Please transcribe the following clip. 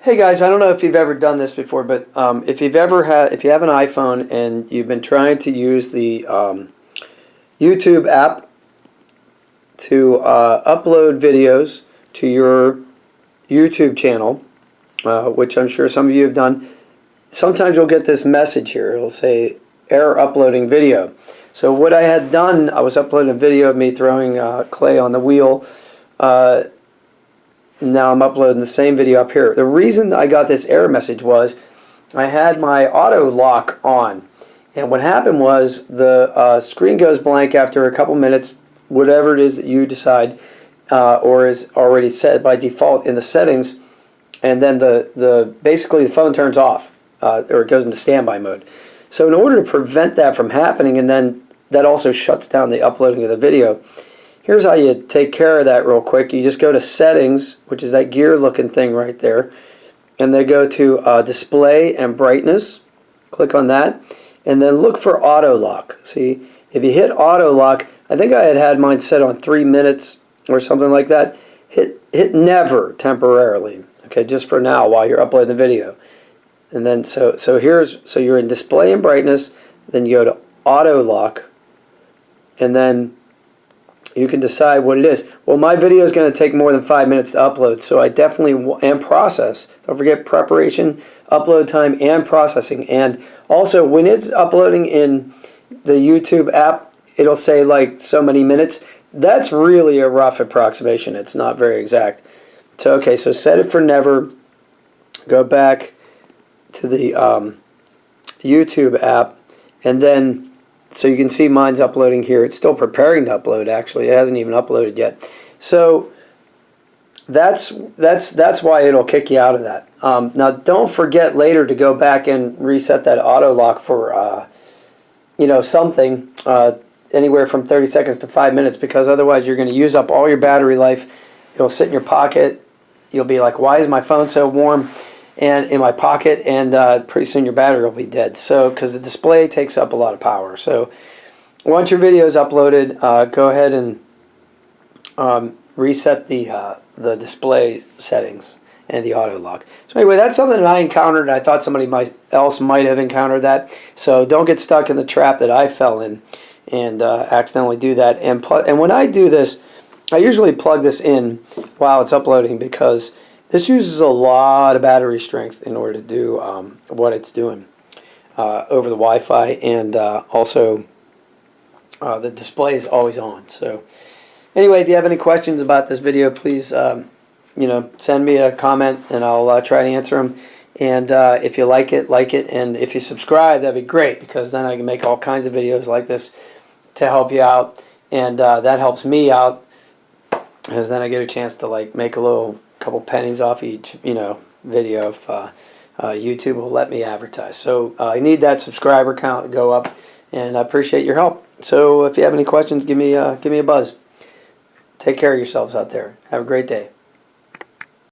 Hey guys, I don't know if you've ever done this before, but if you have an iPhone and you've been trying to use the YouTube app to upload videos to your YouTube channel, which I'm sure some of you have done, sometimes you'll get this message here. It'll say error uploading video. So what I had done, I was uploading a video of me throwing clay on the wheel. Now I'm uploading the same video up here. The reason I got this error message was I had my auto lock on, and what happened was the screen goes blank after a couple minutes, whatever it is that you decide or is already set by default in the settings, and then basically the phone turns off or it goes into standby mode. So in order to prevent that from happening, and then that also shuts down the uploading of the video, here's how you take care of that real quick. You just go to settings, which is that gear looking thing right there, and then go to display and brightness. Click on that and then look for auto lock. See, if you hit auto lock, I think I had mine set on 3 minutes or something like that. Hit never temporarily, okay, just for now while you're uploading the video. And then so you're in display and brightness, then you go to auto lock, and then you can decide what it is. Well, my video is going to take more than 5 minutes to upload, so I definitely, and process. Don't forget preparation, upload time, and processing. And also, when it's uploading in the YouTube app, it'll say like so many minutes. That's really a rough approximation. It's not very exact. So, okay, so set it for never. Go back to the YouTube app, and then so you can see mine's uploading here. It's still preparing to upload, actually. It hasn't even uploaded yet. So that's why it'll kick you out of that. Now don't forget later to go back and reset that auto lock for something anywhere from 30 seconds to 5 minutes, because otherwise you're going to use up all your battery life. It'll sit in your pocket. You'll be like, why is my phone so warm and in my pocket? And pretty soon your battery will be dead. So because the display takes up a lot of power. So once your video is uploaded, go ahead and reset the display settings and the auto lock. So anyway, that's something that I encountered. I thought somebody else might have encountered that. So don't get stuck in the trap that I fell in and accidentally do that. And when I do this, I usually plug this in while it's uploading, because this uses a lot of battery strength in order to do what it's doing over the Wi-Fi, and also the display is always on. So anyway, if you have any questions about this video, please send me a comment and I'll try to answer them. And if you like it, and if you subscribe, that'd be great, because then I can make all kinds of videos like this to help you out, and that helps me out, because then I get a chance to make a couple pennies off each video if YouTube will let me advertise. So I need that subscriber count to go up, and I appreciate your help. So if you have any questions, give me a buzz. Take care of yourselves out there. Have a great day.